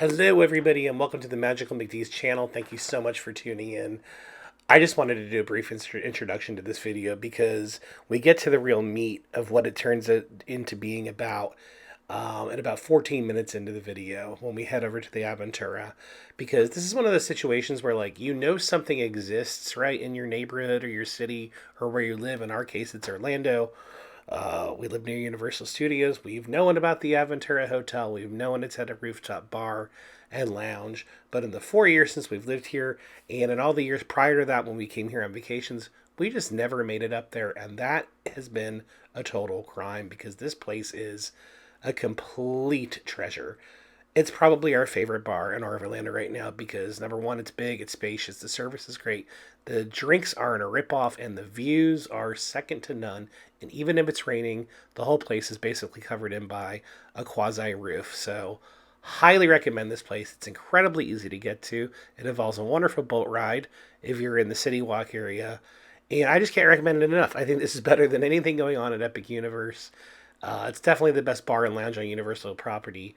Hello, everybody, and welcome to the Magical McD's channel. Thank you so much for tuning in. I just wanted to do a brief introduction to this video because we get to the real meat of what it turns into being about at about 14 minutes into the video when we head over to the Aventura. Because this is one of those situations where, like, you know something exists, right, in your neighborhood or your city or where you live. In our case, it's Orlando. We live near Universal Studios. We've known about the Aventura Hotel. We've known it's had a rooftop bar and lounge. But in the 4 years since we've lived here, and in all the years prior to that when we came here on vacations, we just never made it up there. And that has been a total crime because this place is a complete treasure. It's probably our favorite bar in Orlando right now because, number one, it's big, it's spacious, the service is great, the drinks aren't a ripoff, and the views are second to none. And even if it's raining, the whole place is basically covered in by a quasi roof. So, highly recommend this place. It's incredibly easy to get to. It involves a wonderful boat ride if you're in the CityWalk area. And I just can't recommend it enough. I think this is better than anything going on at Epic Universe. It's definitely the best bar and lounge on Universal property.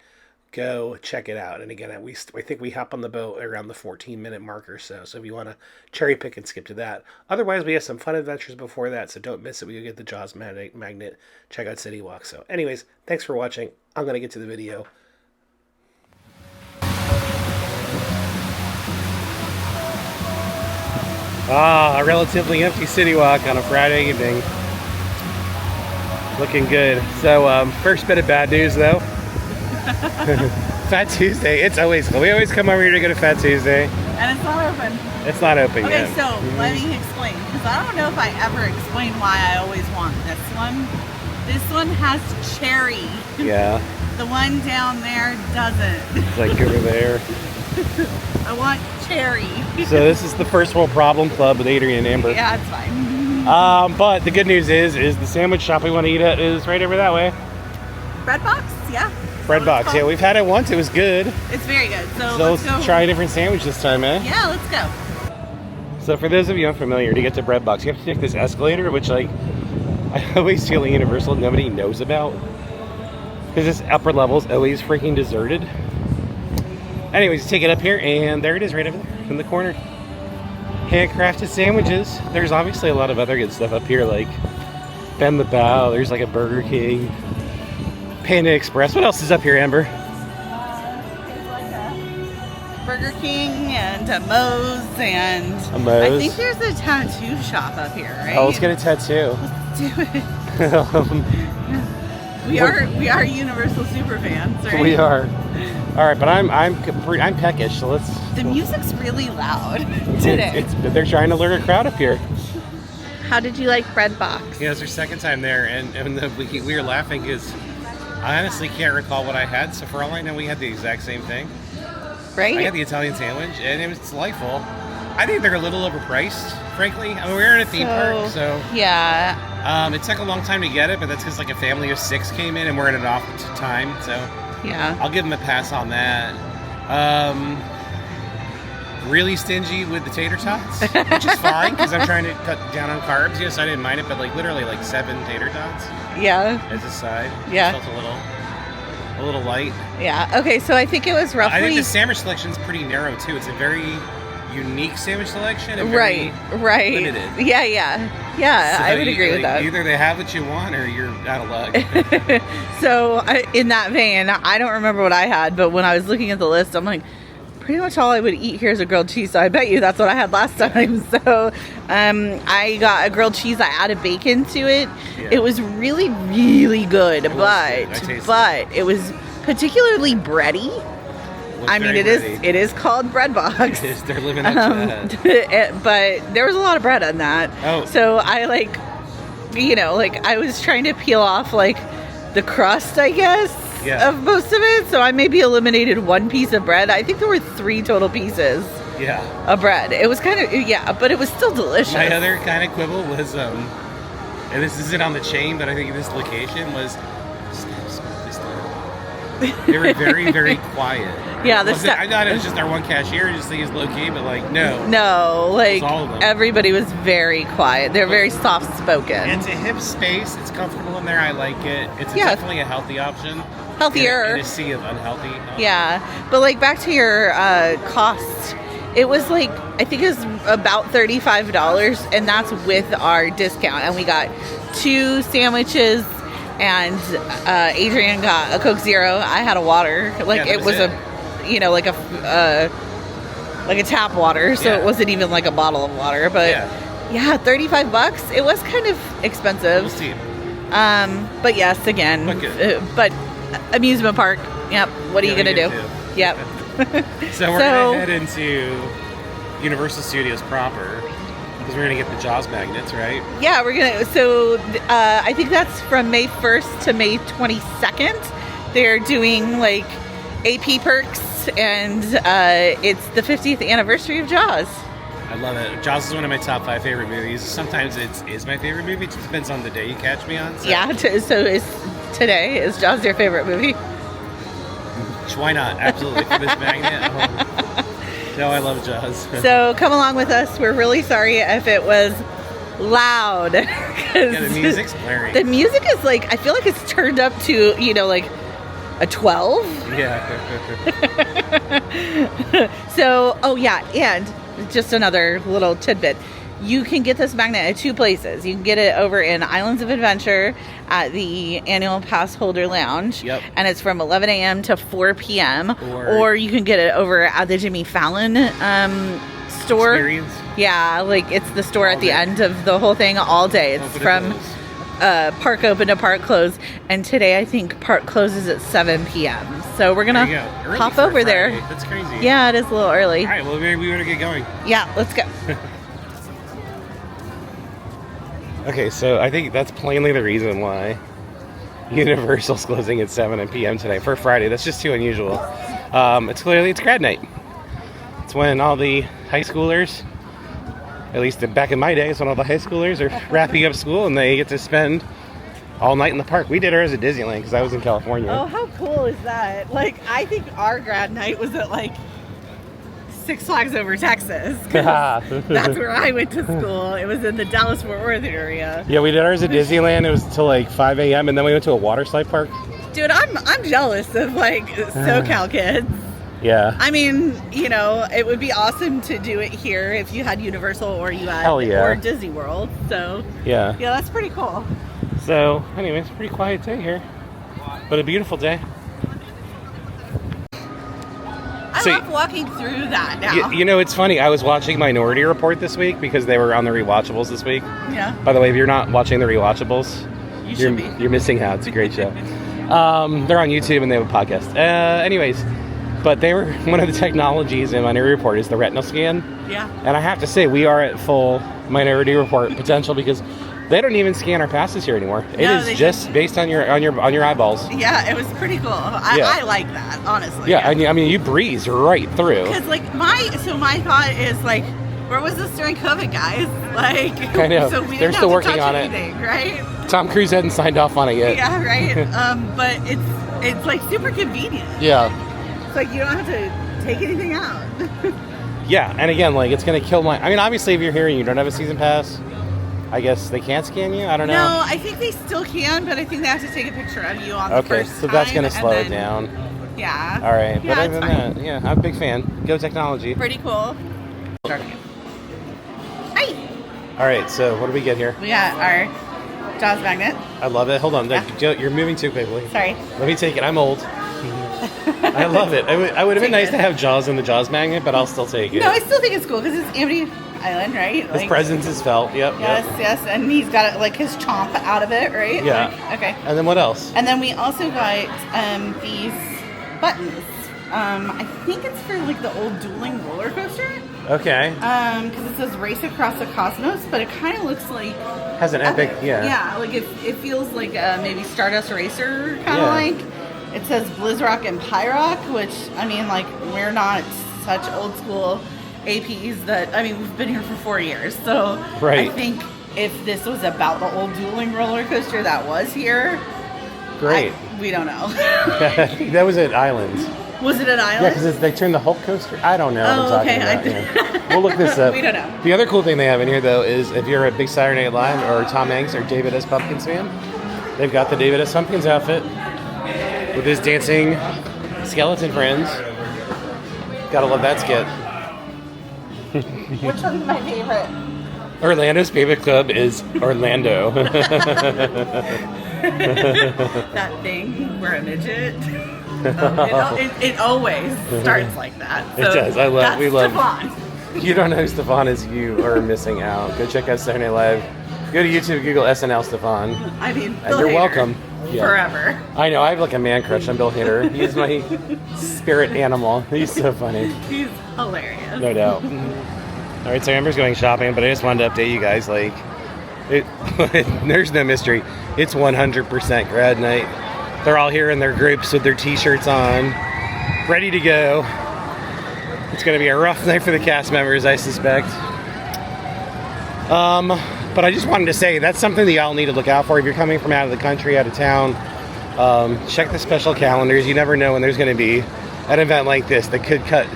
Go check it out. And again, I think we hop on the boat around the 14-minute mark or so. So if you want to cherry pick and skip to that. Otherwise, we have some fun adventures before that. So don't miss it. We get the Jaws magnet. Check out CityWalk. So anyways, thanks for watching. I'm going to get to the video. A relatively empty CityWalk on a Friday evening. Looking good. So first bit of bad news though. Fat Tuesday, it's always cool. We always come over here to go to Fat Tuesday. And it's not open. It's not open yet. yet. Okay, so let me explain. Because I don't know if I ever explain why I always want this one. This one has cherry. Yeah. The one down there doesn't. It's like over there. I want cherry. So this is the First World Problem Club with Adrian and Amber. Yeah, it's fine. But the good news is the sandwich shop we want to eat at is right over that way. Bread box? Yeah. Bread box, yeah, we've had it once, it was good. It's very good, so let's go. Try a different sandwich this time, eh? Yeah, let's go. So for those of you unfamiliar, to get to Bread Box, you have to take this escalator, which, like, I always feel at Universal nobody knows about. Because this upper level is always freaking deserted. Anyways, you take it up here, and there it is right over there in the corner. Handcrafted sandwiches. There's obviously a lot of other good stuff up here, like Bend the Bow, there's like a Burger King. Panda Express. What else is up here, Amber? It's like a Burger King and a Moe's and a Moe's. I think there's a tattoo shop up here, right? Oh, let's get a tattoo. Let's do it. we are Universal super fans, right? We are. All right, but I'm peckish, so let's. The music's really loud today. They're trying to lure a crowd up here. How did you like Bread Box? Yeah, it's our second time there, and we were laughing because I honestly can't recall what I had, so for all I know, we had the exact same thing. Right? I had the Italian sandwich, and it was delightful. I think they're a little overpriced, frankly. I mean, we were in a theme park, so... Yeah. It took a long time to get it, but that's because, like, a family of 6 came in, and we're in an off time, so... Yeah. I'll give them a pass on that. Really stingy with the tater tots, which is fine, because I'm trying to cut down on carbs. Yes, I didn't mind it, but, like, literally, like, 7 tater tots. Yeah. As a side. Yeah. It felt a little light. Yeah. Okay, so I think it was roughly... I think the sandwich selection is pretty narrow, too. It's a very unique sandwich selection and right. limited. Yeah, so I would agree with that. Either they have what you want or you're out of luck. So, in that vein, I don't remember what I had, but when I was looking at the list, I'm like, pretty much all I would eat here is a grilled cheese, so I bet you that's what I had last time. So I got a grilled cheese. I added bacon to it. Yeah. It was really, really good, but it was particularly bready. I mean, it is called Bread Box. It is. They're living up to that. But there was a lot of bread on that. Oh. So I I was trying to peel off the crust, I guess. Yeah. Of most of it, so I maybe eliminated 1 piece of bread. I think there were 3 total pieces. Yeah. Of bread. It was kind of but it was still delicious. My other kind of quibble was, and this isn't on the chain, but I think this location was. They were very, very quiet. Yeah, I thought it was just our one cashier, just think it's low key, but no. No, all of them. Everybody was very quiet. They're very soft spoken. It's a hip space. It's comfortable in there. I like it. It's definitely a healthy option. healthier. In a sea of unhealthy. Yeah, but like back to your cost, it was like I think it was about $35, and that's with our discount. And we got 2 sandwiches, and Adrian got a Coke Zero. I had a water. Like it was a, you know, like a tap water, so it wasn't even like a bottle of water. But yeah, $35. It was kind of expensive. But yes, again, but amusement park. Yep. What are you gonna do? Yep. So we're gonna head into Universal Studios proper because we're gonna get the Jaws magnets, right? Yeah, we're gonna. So I think that's from May 1st to May 22nd. They're doing like AP perks, and it's the 50th anniversary of Jaws. I love it. Jaws is one of my top 5 favorite movies. Sometimes it is my favorite movie. It just depends on the day you catch me on. So. Yeah. Today is Jaws your favorite movie? Why not? Absolutely. For this magnet. No, I love Jaws. So come along with us. We're really sorry if it was loud. Yeah, the music's blaring. The music is like, I feel like it's turned up to, you know, like a 12. Yeah. So, oh yeah, and just another little tidbit. You can get this magnet at 2 places. You can get it over in Islands of Adventure at the Annual Pass Holder Lounge. Yep. And it's from 11 a.m. to 4 p.m. Or you can get it over at the Jimmy Fallon store. Experience? Yeah, like it's the store all at the end of the whole thing all day. It's from park open to park close. And today I think park closes at 7 p.m. So we're going to hop over there. That's crazy. Yeah, it is a little early. All right, well, we better get going. Yeah, let's go. Okay, so I think that's plainly the reason why Universal's closing at 7 p.m. today for Friday. That's just too unusual. It's grad night. It's when all the high schoolers, at least back in my days, when all the high schoolers are wrapping up school and they get to spend all night in the park. We did ours at Disneyland because I was in California. Oh, how cool is that? Like, I think our grad night was at like Six Flags Over Texas. That's where I went to school. It was in the Dallas-Fort Worth area. Yeah, we did ours at Disneyland. It was till like 5 a.m. and then we went to a water slide park. Dude, I'm jealous of like SoCal kids. Yeah. I mean, you know, it would be awesome to do it here if you had Universal or you had or Disney World. So yeah, that's pretty cool. So, anyways, pretty quiet day here, but a beautiful day. I love walking through that now. You know, it's funny. I was watching Minority Report this week because they were on the rewatchables this week. Yeah. By the way, if you're not watching the rewatchables, you're missing out. It's a great show. They're on YouTube and they have a podcast. Anyways, but they were one of the technologies in Minority Report is the retinal scan. Yeah. And I have to say, we are at full Minority Report potential because they don't even scan our passes here anymore. It is just based on your eyeballs. Yeah, it was pretty cool. I like that, honestly. Yeah, I mean, you breeze right through. Because like my thought is like, where was this during COVID, guys? Like, I know. So we They're didn't still have to working touch on anything, right? Tom Cruise hadn't signed off on it yet. Yeah, right. But it's like super convenient. Yeah. It's like you don't have to take anything out. Yeah, and again, like it's gonna kill my. I mean, obviously, if you're here and you don't have a season pass, I guess they can't scan you. I don't know. No, I think they still can, but I think they have to take a picture of you on the first time. Okay, so that's gonna slow it down. Yeah. All right, yeah, but other than that, yeah, I'm a big fan. Go technology. Pretty cool. Hi. All right, so what do we get here? We got our Jaws magnet. I love it. Hold on, you're moving too quickly. Sorry. Let me take it. I'm old. I love it. I would have been nice to have Jaws in the Jaws magnet, but I'll still take it. No, I still think it's cool because it's Amity Island, right? His presence is felt. Yep. Yes, and he's got like his chomp out of it, right? Yeah. Like, okay. And then what else? And then we also got these buttons. I think it's for like the old dueling roller coaster. Okay. Because it says "Race Across the Cosmos," but it kind of looks like has an epic. Yeah. Yeah, like it feels like maybe Stardust Racer kind of like. It says Blizzrock and Pyrock, which, I mean, like, we're not such old school APs that, I mean, we've been here for 4 years. So I think if this was about the old dueling roller coaster that was here, great. We don't know. That was at Islands. Was it at Islands? Yeah, because they turned the Hulk coaster. I don't know what I'm talking about. Yeah. We'll look this up. We don't know. The other cool thing they have in here, though, is if you're a big Saturday Night Live or Tom Hanks or David S. Pumpkins fan, they've got the David S. Pumpkins outfit. with his dancing skeleton friends. Gotta love that skit. Which one's my favorite? Orlando's favorite club is Orlando. That thing where a midget. It always starts like that. So it does. We love. Stefan. You don't know who Stefan is, you are missing out. Go check out Saturday Night Live. Go to YouTube, Google SNL Stefan. I mean, and you're welcome. Yeah. Forever. I know, I have like a man crush on Bill Hader. He's my spirit animal. He's so funny. He's hilarious. No doubt. All right, so Amber's going shopping, but I just wanted to update you guys. Like, there's no mystery. It's 100% grad night. They're all here in their groups with their t-shirts on, ready to go. It's going to be a rough night for the cast members, I suspect. But I just wanted to say that's something that y'all need to look out for if you're coming from out of the country, out of town. Check the special calendars. You never know when there's going to be an event like this that could cut.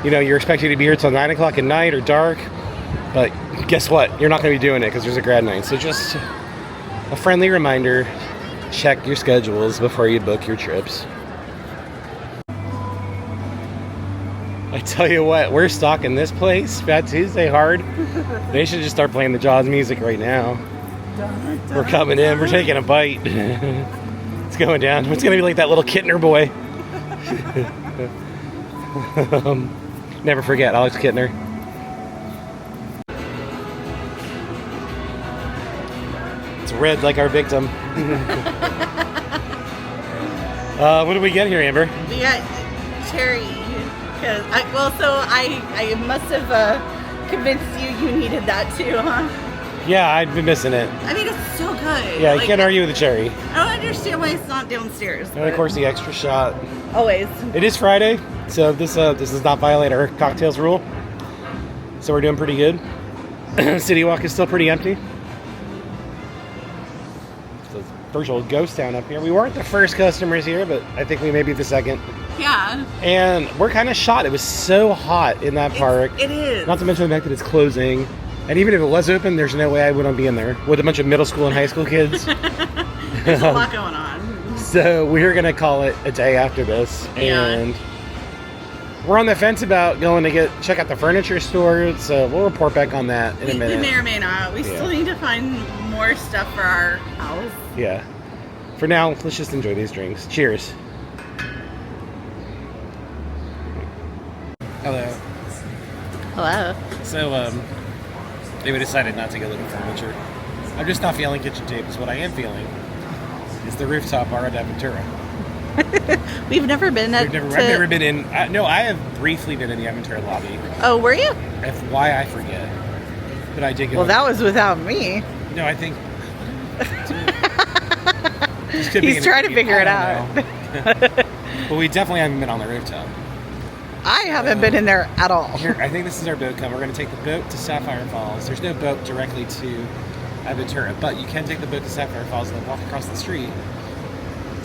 You know, you're expected to be here till 9 o'clock at night or dark, but guess what? You're not going to be doing it because there's a grad night. So just a friendly reminder, check your schedules before you book your trips. I tell you what, we're stalking this place, Fat Tuesday hard. They should just start playing the Jaws music right now. We're coming in, we're taking a bite. It's going down. It's going to be like that little Kittner boy. Never forget, Alex Kittner. It's red like our victim. What do we get here, Amber? We got cherry. I must have convinced you needed that too, huh? Yeah, I've been missing it. I mean, it's so good. Yeah, I can't argue with the cherry. I don't understand why it's not downstairs. And of course, the extra shot. Always. It is Friday, so this does not violate our cocktails rule. So we're doing pretty good. CityWalk is still pretty empty. It's a virtual ghost town up here. We weren't the first customers here, but I think we may be the second. Yeah. And we're kind of shot. It was so hot in that park. It is. Not to mention the fact that it's closing. And even if it was open, there's no way I wouldn't be in there with a bunch of middle school and high school kids. There's a lot going on. So we're going to call it a day after this. Yeah. And we're on the fence about going to check out the furniture store. So we'll report back on that in a minute. We may or may not. We still need to find more stuff for our house. Yeah. For now, let's just enjoy these drinks. Cheers. Hello. Hello. So, we decided not to go looking for furniture. I'm just not feeling kitchen tables. What I am feeling is the Rooftop bar at Aventura. We've never been at... I've never been in... no, I have briefly been in the Aventura lobby. Oh, were you? Why, I forget. But I did go... Well, that was without me. No, I think... He's trying to figure it out. But we definitely haven't been on the rooftop. I haven't been in there at all. Here, I think this is our boat come. We're going to take the boat to Sapphire Falls. There's no boat directly to Aventura, but you can take the boat to Sapphire Falls and then walk across the street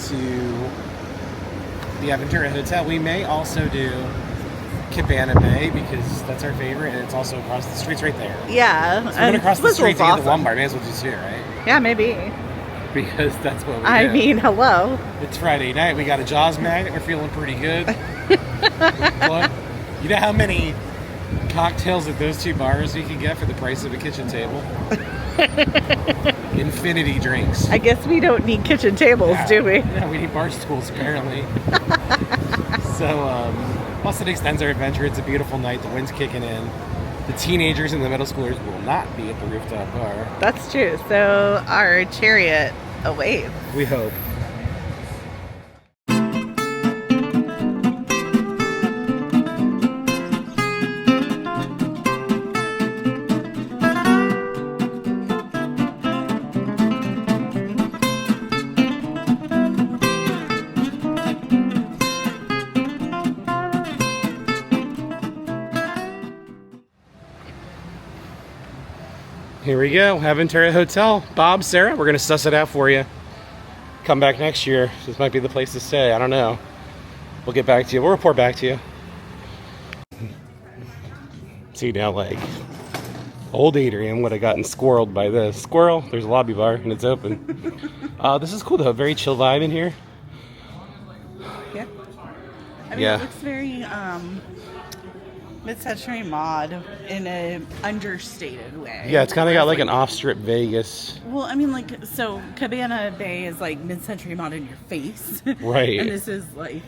to the Aventura Hotel. We may also do Cabana Bay because that's our favorite, and it's also across the streets right there. Yeah. So we're going to cross the street to get the one bar. May as well just do it, right? Yeah, maybe. Because that's what we do. I mean, hello. It's Friday night. We got a Jaws magnet. We're feeling pretty good. What? You know how many cocktails at those two bars you can get for the price of a kitchen table? Infinity drinks. I guess we don't need kitchen tables, do we? Yeah, we need bar stools, apparently. So, plus it extends our adventure. It's a beautiful night. The wind's kicking in. The teenagers and the middle schoolers will not be at the Rooftop bar. That's true. So our chariot awaits. We hope. Here we go, Aventura Hotel. Bob, Sarah, we're gonna suss it out for you. Come back next year. This might be the place to stay. I don't know. We'll get back to you. We'll report back to you. See now, like, old Adrian would have gotten squirreled by this. Squirrel, there's a lobby bar and it's open. This is cool though, very chill vibe in here. I mean, it looks very mid-century mod in an understated way. Yeah, it's kind of got like an off-strip Vegas. Well, I mean, like, so Cabana Bay is like mid-century mod in your face. Right. And this is like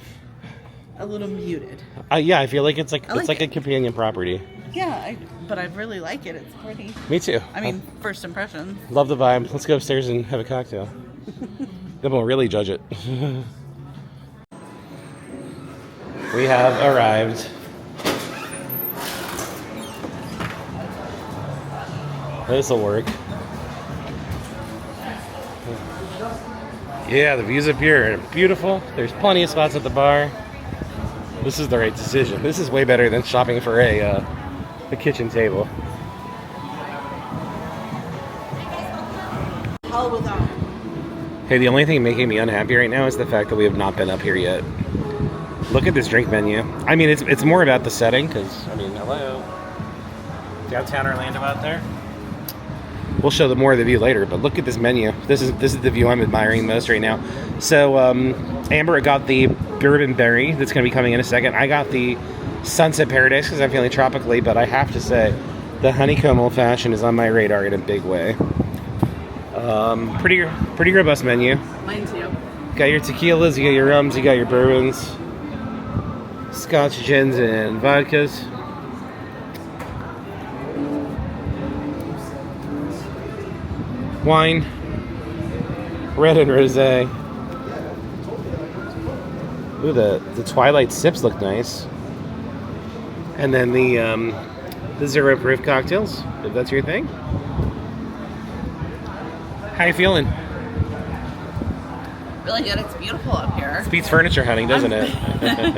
a little muted. Yeah, I feel like it's like like a companion property. Yeah, but I really like it. It's pretty. Me too. I mean, first impressions. Love the vibe. Let's go upstairs and have a cocktail. Then we'll really judge it. We have arrived. This'll work. Yeah, the views up here are beautiful. There's plenty of spots at the bar. This is the right decision. This is way better than shopping for a kitchen table. All without. Hey, the only thing making me unhappy right now is the fact that we have not been up here yet. Look at this drink menu. I mean, it's more about the setting, because, I mean, hello. Downtown Orlando out there. We'll show them more of the view later, but look at this menu. This is the view I'm admiring most right now. So, Amber got the bourbon berry that's going to be coming in a second. I got the Sunset Paradise because I'm feeling tropically, but I have to say, the honeycomb old fashioned is on my radar in a big way. Pretty robust menu. Mine too. Got your tequilas, you got your rums, you got your bourbons, scotch, gins, and vodkas. Wine, red and rosé. Ooh, the Twilight sips look nice. And then the zero proof cocktails, if that's your thing. How you feeling? Really good. It's beautiful up here. It beats furniture hunting, doesn't it?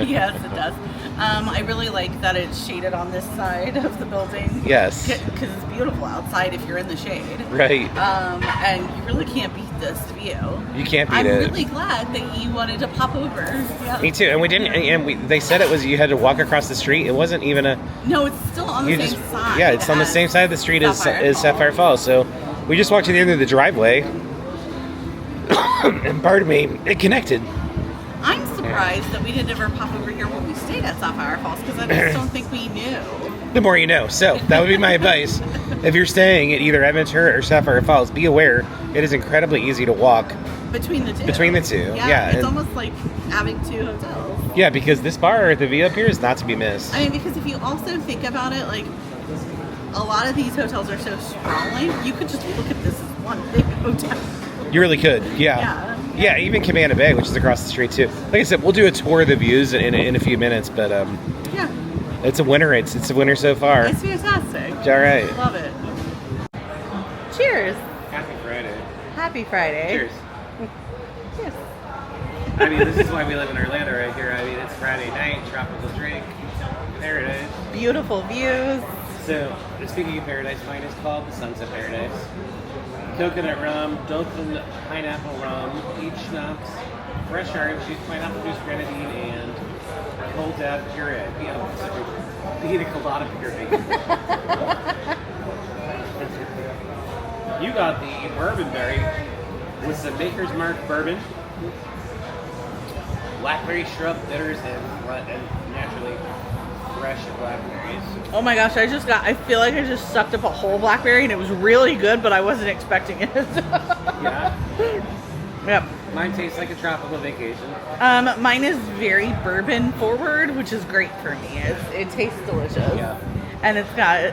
Yes, it does. I really like that it's shaded on this side of the building. Yes. Because it's beautiful outside if you're in the shade. Right. And you really can't beat this view. You can't beat I'm it. I'm really glad that you wanted to pop over. Yeah. Me too. And we didn't. And they said it was you had to walk across the street. It wasn't even a. No, it's still on the same side. Yeah, it's on the same side of the street as Sapphire Falls. So we just walked to the end of the driveway. And pardon me, it connected. I'm surprised that we didn't ever pop over here when we stayed at Sapphire Falls because I just don't think we knew. The more you know. So that would be my advice. If you're staying at either Aventura or Sapphire Falls, be aware it is incredibly easy to walk between the two. Yeah, it's almost like having two hotels. Yeah, because this bar at the view up here is not to be missed. I mean, because if you also think about it, like a lot of these hotels are so sprawling, you could just look at this as one big hotel. You really could, yeah. Yeah, even Cabana Bay, which is across the street too. Like I said, we'll do a tour of the views in a few minutes, but yeah, it's a winner. It's a winner so far. It's fantastic. All right. Love it. Cheers. Happy Friday. Happy Friday. Cheers. Cheers. I mean, this is why we live in Orlando right here. I mean, it's Friday night, tropical drink, paradise. Beautiful views. So, speaking of paradise, mine is called the Sunset Paradise. Coconut rum, dolphin pineapple rum, peach schnapps, fresh orange juice, pineapple juice, grenadine, and cold dab puree. Pina colada puree. You got the bourbon berry with some Maker's Mark bourbon, blackberry shrub bitters, and naturally fresh blackberries. Oh my gosh, I feel like I just sucked up a whole blackberry and it was really good, but I wasn't expecting it. Yeah? Yep. Mine tastes like a tropical vacation. Mine is very bourbon forward, which is great for me. It tastes delicious. Yeah. And it's got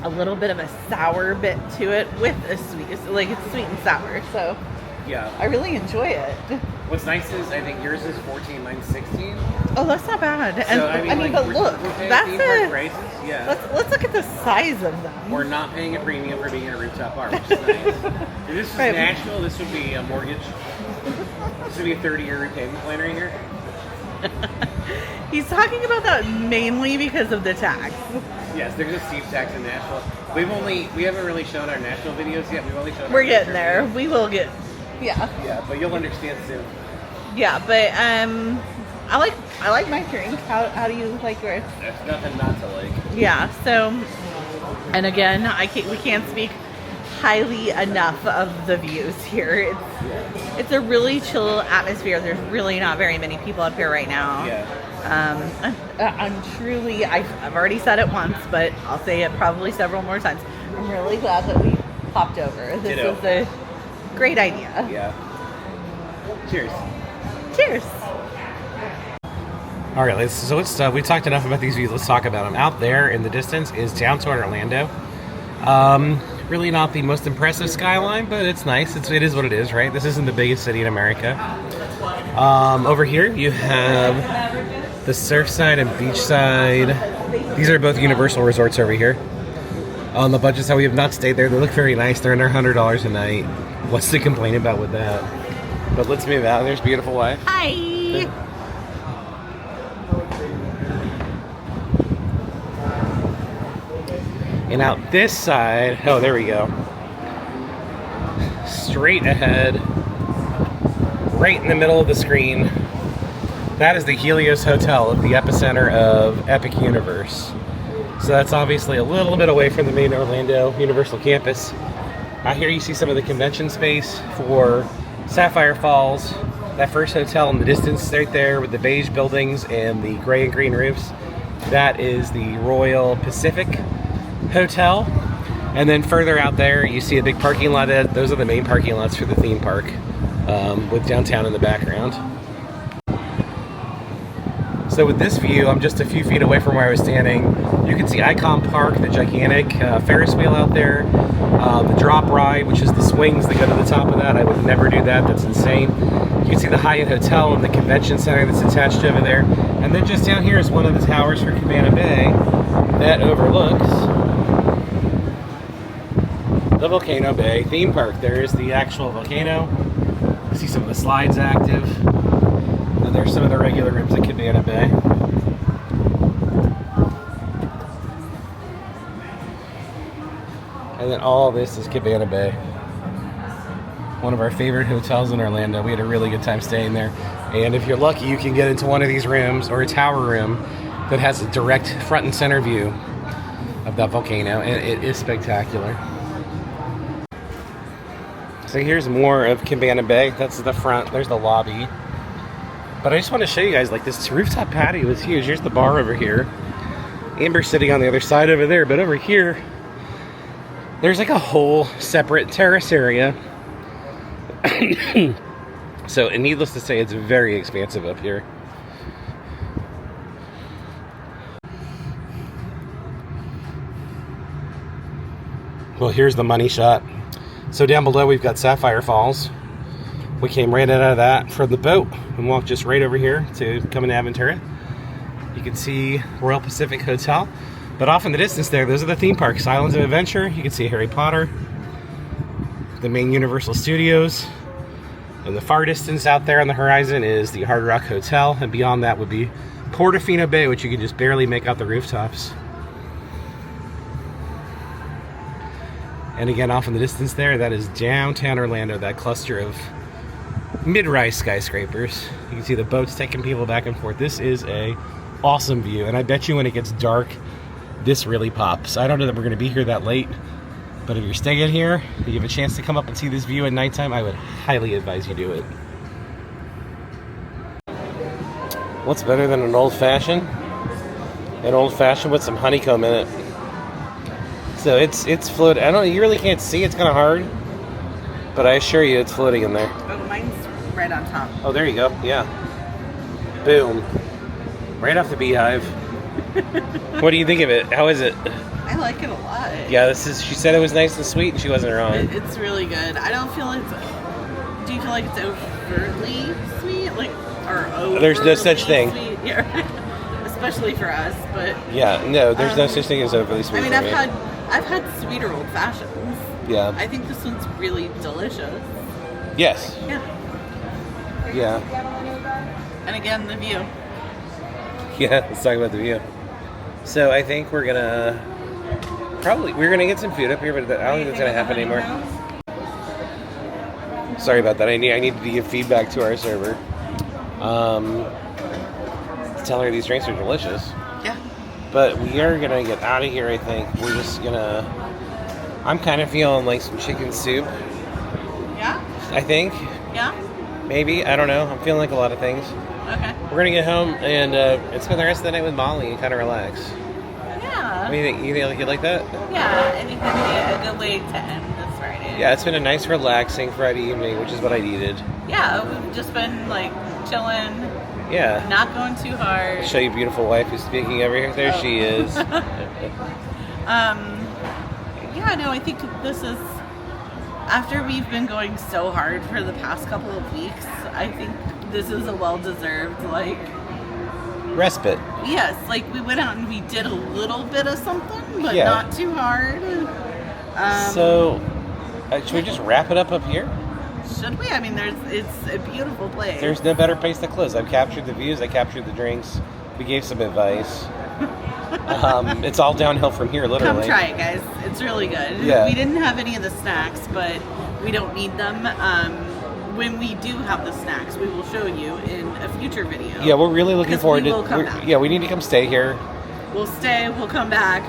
a little bit of a sour bit to it with a sweet, like it's sweet and sour. So yeah, I really enjoy it. What's nice is I think yours is 14, mine's 16. Oh, that's not bad. So, And I mean, but look, that's prices. Yeah. Let's look at the size of them. We're not paying a premium for being in a rooftop bar, which is nice. If this is Right. Nashville, this would be a mortgage. This would be a 30-year repayment plan right here. He's talking about that mainly because of the tax. Yes, there's a steep tax in Nashville. We haven't really shown our Nashville videos yet. We've only shown. We're getting there. We will get. Yeah. Yeah, but you'll understand soon. Yeah, but I like my drink. How do you like yours? There's nothing not to like. Yeah. So, and again, we can't speak highly enough of the views here. It's a really chill atmosphere. There's really not very many people up here right now. Yeah. I've already said it once, but I'll say it probably several more times. I'm really glad that we popped over. This is a great idea. Yeah. Cheers. Cheers. All right, we talked enough about these views. Let's talk about them. Out there in the distance is downtown Orlando. Really not the most impressive skyline, but it's nice. It is what it is, right? This isn't the biggest city in America. Over here you have the Surfside and Beachside. These are both Universal resorts over here. On the budget side, we have not stayed there. They look very nice. They're under $100 a night. What's to complain about with that? But let's move out. There's beautiful wife. Hi. And out this side, oh, there we go. Straight ahead, right in the middle of the screen, that is the Helios Hotel at the epicenter of Epic Universe. So that's obviously a little bit away from the main Orlando Universal campus. Out here you see some of the convention space for Sapphire Falls. That first hotel in the distance right there with the beige buildings and the gray and green roofs, that is the Royal Pacific Hotel. And then further out there you see a big parking lot. Those are the main parking lots for the theme park, with downtown in the background. So with this view, I'm just a few feet away from where I was standing. You can see Icon Park, the gigantic Ferris wheel out there, the drop ride, which is the swings that go to the top of that. I would never do that, that's insane. You can see the Hyatt Hotel and the convention center that's attached over there. And then just down here is one of the towers for Cabana Bay that overlooks the Volcano Bay theme park. There is the actual volcano. You see some of the slides active. And there's some of the regular rooms at Cabana Bay. And then all this is Cabana Bay. One of our favorite hotels in Orlando. We had a really good time staying there. And if you're lucky, you can get into one of these rooms or a tower room that has a direct front and center view of that volcano. And it is spectacular. So here's more of Cabana Bay. That's the front. There's the lobby. But I just want to show you guys, like, this rooftop patio is huge. Here's the bar over here. Amber's sitting on the other side over there. But over here, there's like a whole separate terrace area. So, and needless to say, it's very expansive up here. Well, here's the money shot. So down below we've got Sapphire Falls. We came right out of that from the boat and walked just right over here to come into Aventura. You can see Royal Pacific Hotel. But off in the distance there, those are the theme parks. Islands of Adventure, you can see Harry Potter. The main Universal Studios. In the far distance out there on the horizon is the Hard Rock Hotel. And beyond that would be Portofino Bay, which you can just barely make out the rooftops. And again, off in the distance there, that is downtown Orlando, that cluster of mid-rise skyscrapers. You can see the boats taking people back and forth. This is a awesome view, and I bet you when it gets dark, this really pops. I don't know that we're going to be here that late, but if you're staying here, you have a chance to come up and see this view at nighttime, I would highly advise you do it. What's better than an old-fashioned? An old-fashioned with some honeycomb in it. So it's floating. I don't know, you really can't see, it's kind of hard, but I assure you it's floating in there. Oh, mine's right on top. Oh, there you go. Yeah. Boom. Right off the beehive. What do you think of it? How is it? I like it a lot. Yeah, she said it was nice and sweet, and she wasn't wrong. It's really good. I don't feel like do you feel like it's overtly sweet? There's no such thing. Sweet? Yeah. Especially for us, but yeah, no, there's no such thing as overly sweet. I mean, I've had sweeter old fashions. Yeah. I think this one's really delicious. Yes. Yeah. Yeah. And again, the view. Yeah, let's talk about the view. So I think we're gonna get some food up here, but I don't think that's gonna happen anymore. Sorry about that. I need to give feedback to our server. Tell her these drinks are delicious. Yeah. But we are gonna get out of here, I think. We're just gonna I'm kind of feeling like some chicken soup. Yeah? I think. Yeah? Maybe. I don't know. I'm feeling like a lot of things. Okay. We're going to get home and spend the rest of the night with Molly and kind of relax. Yeah. What do you think? You think you'd like that? Yeah, I think that'd be a good way to end this Friday. Yeah, it's been a nice, relaxing Friday evening, which is what I needed. Yeah, we've just been like chilling. Yeah. Not going too hard. Show you beautiful wife who's speaking over here. There she is. Yeah, no, I think this is, after we've been going so hard for the past couple of weeks, I think this is a well-deserved, like... Respite. Yes, like we went out and we did a little bit of something, but Yeah. not too hard. So, should we just wrap it up here? Should we? I mean, it's a beautiful place. There's no better place to close. I've captured the views. I captured the drinks. We gave some advice. It's all downhill from here, literally. Come try it, guys. It's really good. Yeah. We didn't have any of the snacks, but we don't need them. When we do have the snacks, we will show you in a future video. Yeah, we're really looking forward we to. will come back. Yeah, we need to come stay here. We'll stay. We'll come back.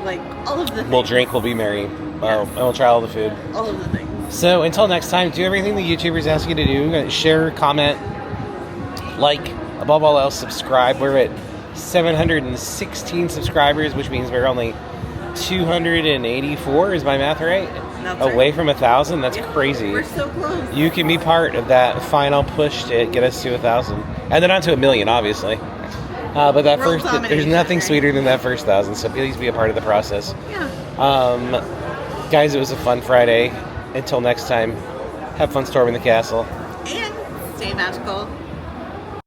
Like all of the things. We'll drink. We'll be merry. Yes. And we'll try all the food. All of the things. So until next time, do everything the YouTubers ask you to do. Share, comment, like, above all else, subscribe. We're at 716 subscribers, which means we're only 284. Is my math right? That's Away right. from 1,000. That's Yeah, crazy. We're so close. You can be part of that final push to get us to 1,000, and then on to 1,000,000, obviously. But that World there's domination, nothing right? sweeter than that first 1,000. So please be a part of the process. Yeah. Guys, it was a fun Friday. Until next time, have fun storming the castle. And stay magical.